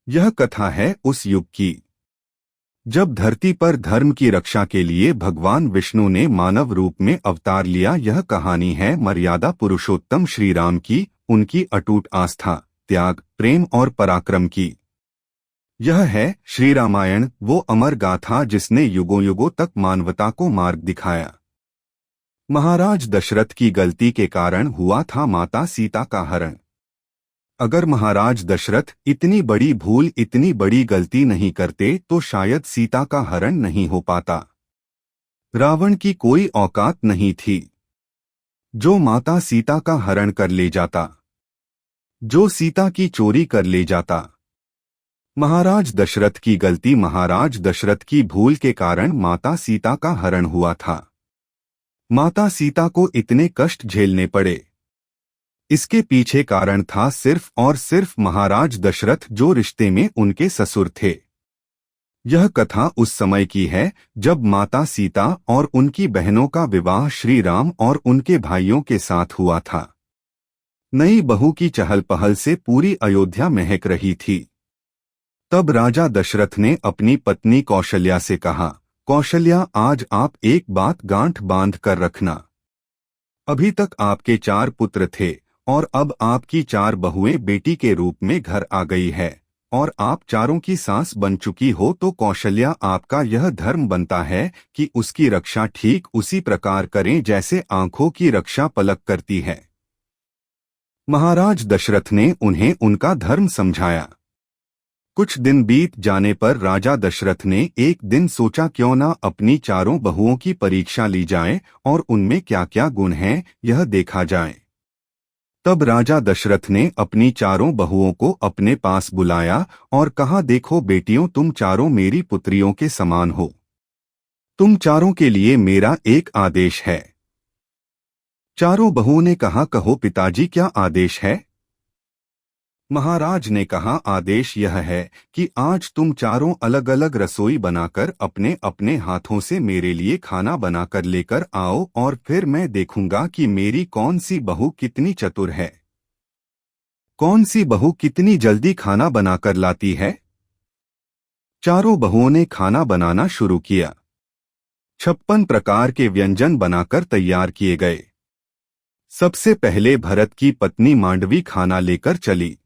यह कथा है उस युग की जब धरती पर धर्म की रक्षा के लिए भगवान विष्णु ने मानव रूप में अवतार लिया। यह कहानी है मर्यादा पुरुषोत्तम श्री राम की, उनकी अटूट आस्था, त्याग, प्रेम और पराक्रम की। यह है श्री रामायण, वो अमर गाथा जिसने युगों युगों तक मानवता को मार्ग दिखाया। महाराज दशरथ की गलती के कारण हुआ था माता सीता का हरण। अगर महाराज दशरथ इतनी बड़ी भूल, इतनी बड़ी गलती नहीं करते तो शायद सीता का हरण नहीं हो पाता। रावण की कोई औकात नहीं थी जो माता सीता का हरण कर ले जाता, जो सीता की चोरी कर ले जाता। महाराज दशरथ की गलती, महाराज दशरथ की भूल के कारण माता सीता का हरण हुआ था। माता सीता को इतने कष्ट झेलने पड़े। इसके पीछे कारण था सिर्फ और सिर्फ महाराज दशरथ, जो रिश्ते में उनके ससुर थे। यह कथा उस समय की है जब माता सीता और उनकी बहनों का विवाह श्री राम और उनके भाइयों के साथ हुआ था। नई बहू की चहल पहल से पूरी अयोध्या महक रही थी। तब राजा दशरथ ने अपनी पत्नी कौशल्या से कहा, कौशल्या, आज आप एक बात गांठ बांध कर रखना। अभी तक आपके 4 पुत्र थे और अब आपकी 4 बहुएं बेटी के रूप में घर आ गई है और आप चारों की सास बन चुकी हो, तो कौशल्या, आपका यह धर्म बनता है कि उसकी रक्षा ठीक उसी प्रकार करें जैसे आंखों की रक्षा पलक करती है। महाराज दशरथ ने उन्हें उनका धर्म समझाया। कुछ दिन बीत जाने पर राजा दशरथ ने एक दिन सोचा, क्यों ना अपनी चारों बहुओं की परीक्षा ली जाए और उनमें क्या क्या गुण हैं यह देखा जाए। तब राजा दशरथ ने अपनी चारों बहुओं को अपने पास बुलाया और कहा, देखो बेटियों, तुम चारों मेरी पुत्रियों के समान हो। तुम चारों के लिए मेरा एक आदेश है। चारों बहुओं ने कहा, कहो पिताजी, क्या आदेश है? महाराज ने कहा, आदेश यह है कि आज तुम चारों अलग अलग रसोई बनाकर अपने अपने हाथों से मेरे लिए खाना बनाकर लेकर आओ और फिर मैं देखूंगा कि मेरी कौन सी बहू कितनी चतुर है, कौन सी बहू कितनी जल्दी खाना बनाकर लाती है। चारों बहुओं ने खाना बनाना शुरू किया। 56 प्रकार के व्यंजन बनाकर तैयार किए गए। सबसे पहले भरत की पत्नी मांडवी खाना लेकर चली।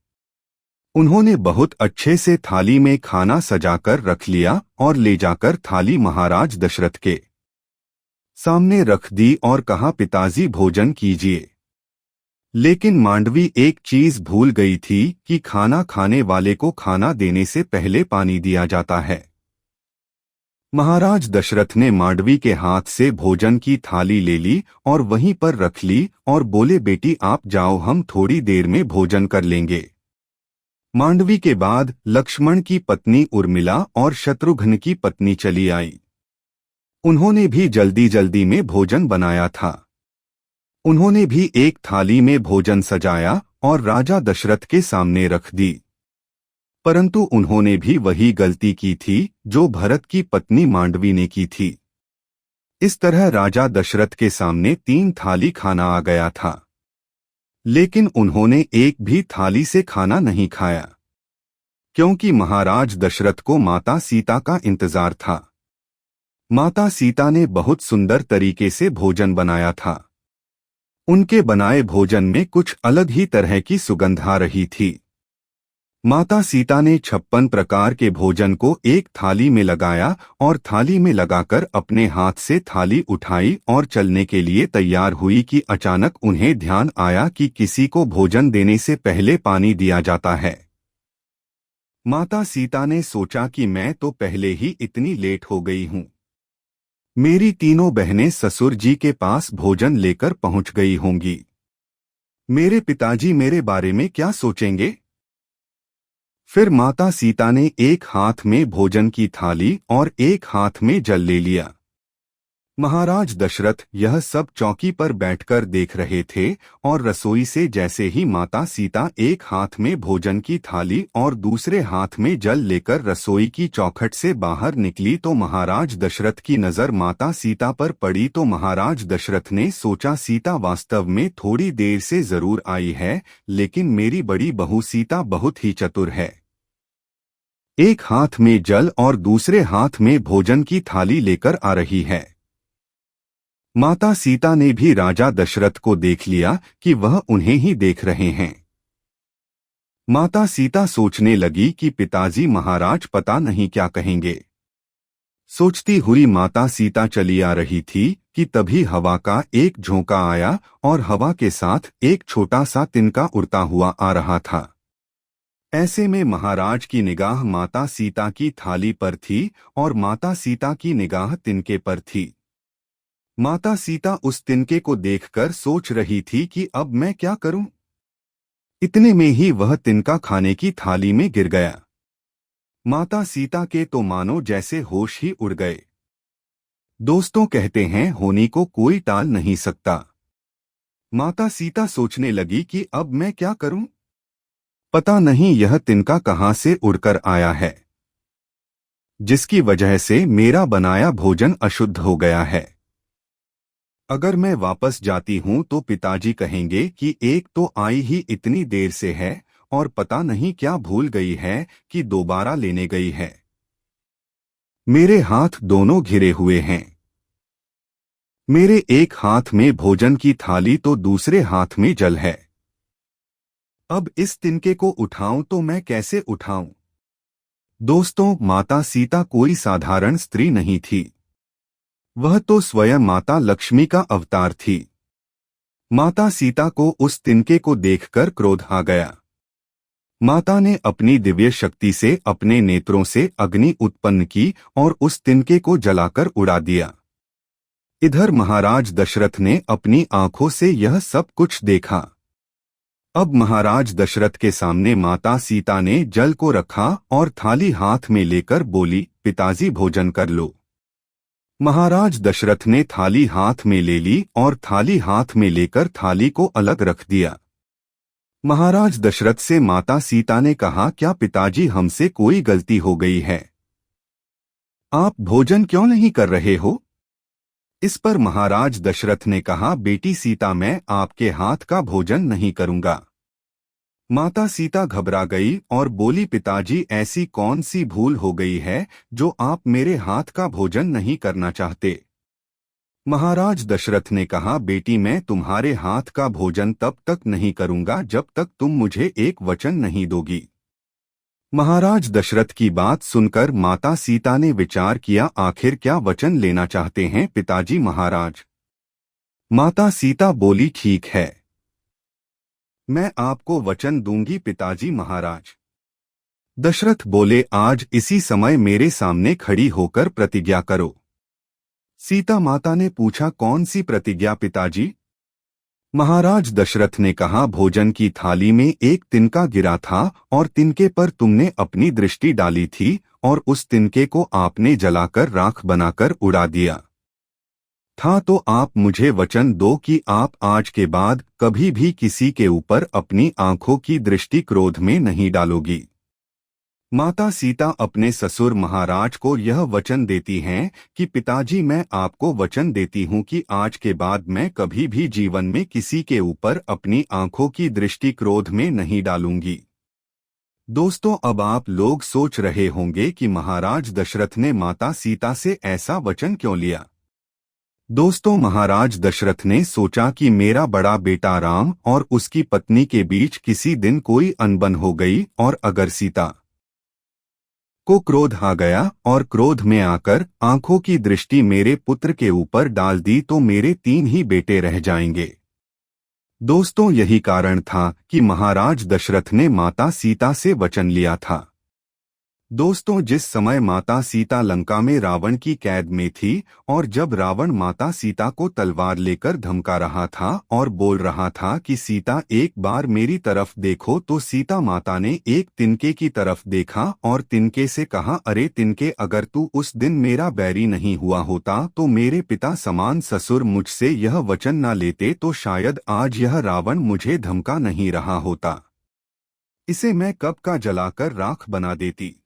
उन्होंने बहुत अच्छे से थाली में खाना सजाकर रख लिया और ले जाकर थाली महाराज दशरथ के सामने रख दी और कहा, पिताजी भोजन कीजिए। लेकिन मांडवी एक चीज भूल गई थी कि खाना खाने वाले को खाना देने से पहले पानी दिया जाता है। महाराज दशरथ ने मांडवी के हाथ से भोजन की थाली ले ली और वहीं पर रख ली और बोले, बेटी आप जाओ, हम थोड़ी देर में भोजन कर लेंगे। मांडवी के बाद लक्ष्मण की पत्नी उर्मिला और शत्रुघ्न की पत्नी चली आई। उन्होंने भी जल्दी जल्दी में भोजन बनाया था। उन्होंने भी एक थाली में भोजन सजाया और राजा दशरथ के सामने रख दी। परंतु उन्होंने भी वही गलती की थी जो भरत की पत्नी मांडवी ने की थी। इस तरह राजा दशरथ के सामने 3 थाली खाना आ गया था, लेकिन उन्होंने एक भी थाली से खाना नहीं खाया, क्योंकि महाराज दशरथ को माता सीता का इंतजार था। माता सीता ने बहुत सुंदर तरीके से भोजन बनाया था। उनके बनाए भोजन में कुछ अलग ही तरह की सुगंध आ रही थी। माता सीता ने 56 प्रकार के भोजन को एक थाली में लगाया और थाली में लगाकर अपने हाथ से थाली उठाई और चलने के लिए तैयार हुई कि अचानक उन्हें ध्यान आया कि किसी को भोजन देने से पहले पानी दिया जाता है। माता सीता ने सोचा कि मैं तो पहले ही इतनी लेट हो गई हूँ। मेरी तीनों बहनें ससुर जी के पास भोजन लेकर पहुंच गई होंगी। मेरे पिताजी मेरे बारे में क्या सोचेंगे? फिर माता सीता ने एक हाथ में भोजन की थाली और एक हाथ में जल ले लिया। महाराज दशरथ यह सब चौकी पर बैठकर देख रहे थे और रसोई से जैसे ही माता सीता एक हाथ में भोजन की थाली और दूसरे हाथ में जल लेकर रसोई की चौखट से बाहर निकली तो महाराज दशरथ की नजर माता सीता पर पड़ी। तो महाराज दशरथ ने सोचा, सीता वास्तव में थोड़ी देर से जरूर आई है, लेकिन मेरी बड़ी बहू सीता बहुत ही चतुर है। एक हाथ में जल और दूसरे हाथ में भोजन की थाली लेकर आ रही है। माता सीता ने भी राजा दशरथ को देख लिया कि वह उन्हें ही देख रहे हैं। माता सीता सोचने लगी कि पिताजी महाराज पता नहीं क्या कहेंगे। सोचती हुई माता सीता चली आ रही थी कि तभी हवा का एक झोंका आया और हवा के साथ एक छोटा सा तिनका उड़ता हुआ आ रहा था। ऐसे में महाराज की निगाह माता सीता की थाली पर थी और माता सीता की निगाह तिनके पर थी। माता सीता उस तिनके को देखकर सोच रही थी कि अब मैं क्या करूं। इतने में ही वह तिनका खाने की थाली में गिर गया। माता सीता के तो मानो जैसे होश ही उड़ गए। दोस्तों कहते हैं होनी को कोई टाल नहीं सकता। माता सीता सोचने लगी कि अब मैं क्या करूं? पता नहीं यह तिनका कहां से उड़कर आया है, जिसकी वजह से मेरा बनाया भोजन अशुद्ध हो गया है। अगर मैं वापस जाती हूं तो पिताजी कहेंगे कि एक तो आई ही इतनी देर से है और पता नहीं क्या भूल गई है कि दोबारा लेने गई है। मेरे हाथ दोनों घिरे हुए हैं। मेरे एक हाथ में भोजन की थाली तो दूसरे हाथ में जल है। अब इस तिनके को उठाऊं तो मैं कैसे उठाऊं? दोस्तों, माता सीता कोई साधारण स्त्री नहीं थी। वह तो स्वयं माता लक्ष्मी का अवतार थी। माता सीता को उस तिनके को देखकर क्रोध आ गया। माता ने अपनी दिव्य शक्ति से अपने नेत्रों से अग्नि उत्पन्न की और उस तिनके को जलाकर उड़ा दिया। इधर महाराज दशरथ ने अपनी आंखों से यह सब कुछ देखा। अब महाराज दशरथ के सामने माता सीता ने जल को रखा और थाली हाथ में लेकर बोली, पिताजी भोजन कर लो। महाराज दशरथ ने थाली हाथ में ले ली और थाली हाथ में लेकर थाली को अलग रख दिया। महाराज दशरथ से माता सीता ने कहा, क्या पिताजी हमसे कोई गलती हो गई है? आप भोजन क्यों नहीं कर रहे हो? इस पर महाराज दशरथ ने कहा, बेटी सीता, मैं आपके हाथ का भोजन नहीं करूंगा। माता सीता घबरा गई और बोली, पिताजी ऐसी कौन सी भूल हो गई है जो आप मेरे हाथ का भोजन नहीं करना चाहते? महाराज दशरथ ने कहा, बेटी मैं तुम्हारे हाथ का भोजन तब तक नहीं करूंगा जब तक तुम मुझे एक वचन नहीं दोगी। महाराज दशरथ की बात सुनकर माता सीता ने विचार किया, आखिर क्या वचन लेना चाहते हैं पिताजी महाराज? माता सीता बोली, ठीक है, मैं आपको वचन दूंगी पिताजी महाराज। दशरथ बोले, आज इसी समय मेरे सामने खड़ी होकर प्रतिज्ञा करो। सीता माता ने पूछा, कौन सी प्रतिज्ञा पिताजी? महाराज दशरथ ने कहा, भोजन की थाली में एक तिनका गिरा था और तिनके पर तुमने अपनी दृष्टि डाली थी और उस तिनके को आपने जलाकर राख बनाकर उड़ा दिया था। तो आप मुझे वचन दो कि आप आज के बाद कभी भी किसी के ऊपर अपनी आंखों की दृष्टि क्रोध में नहीं डालोगी। माता सीता अपने ससुर महाराज को यह वचन देती हैं कि पिताजी मैं आपको वचन देती हूँ कि आज के बाद मैं कभी भी जीवन में किसी के ऊपर अपनी आंखों की दृष्टि क्रोध में नहीं डालूंगी। दोस्तों, अब आप लोग सोच रहे होंगे कि महाराज दशरथ ने माता सीता से ऐसा वचन क्यों लिया। दोस्तों, महाराज दशरथ ने सोचा कि मेरा बड़ा बेटा राम और उसकी पत्नी के बीच किसी दिन कोई अनबन हो गई और अगर सीता को क्रोध आ गया और क्रोध में आकर आंखों की दृष्टि मेरे पुत्र के ऊपर डाल दी तो मेरे 3 ही बेटे रह जाएंगे। दोस्तों, यही कारण था कि महाराज दशरथ ने माता सीता से वचन लिया था। दोस्तों, जिस समय माता सीता लंका में रावण की कैद में थी और जब रावण माता सीता को तलवार लेकर धमका रहा था और बोल रहा था कि सीता एक बार मेरी तरफ देखो, तो सीता माता ने एक तिनके की तरफ देखा और तिनके से कहा, अरे तिनके, अगर तू उस दिन मेरा बैरी नहीं हुआ होता तो मेरे पिता समान ससुर मुझसे यह वचन न लेते तो शायद आज यह रावण मुझे धमका नहीं रहा होता। इसे मैं कब का जलाकर राख बना देती।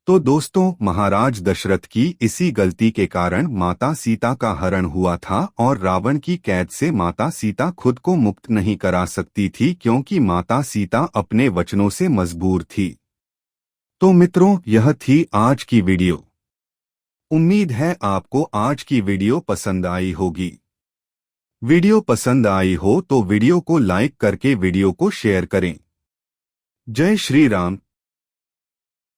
तो दोस्तों, महाराज दशरथ की इसी गलती के कारण माता सीता का हरण हुआ था और रावण की कैद से माता सीता खुद को मुक्त नहीं करा सकती थी क्योंकि माता सीता अपने वचनों से मजबूर थी। तो मित्रों, यह थी आज की वीडियो। उम्मीद है आपको आज की वीडियो पसंद आई होगी। वीडियो पसंद आई हो तो वीडियो को लाइक करके वीडियो को शेयर करें। जय श्री राम।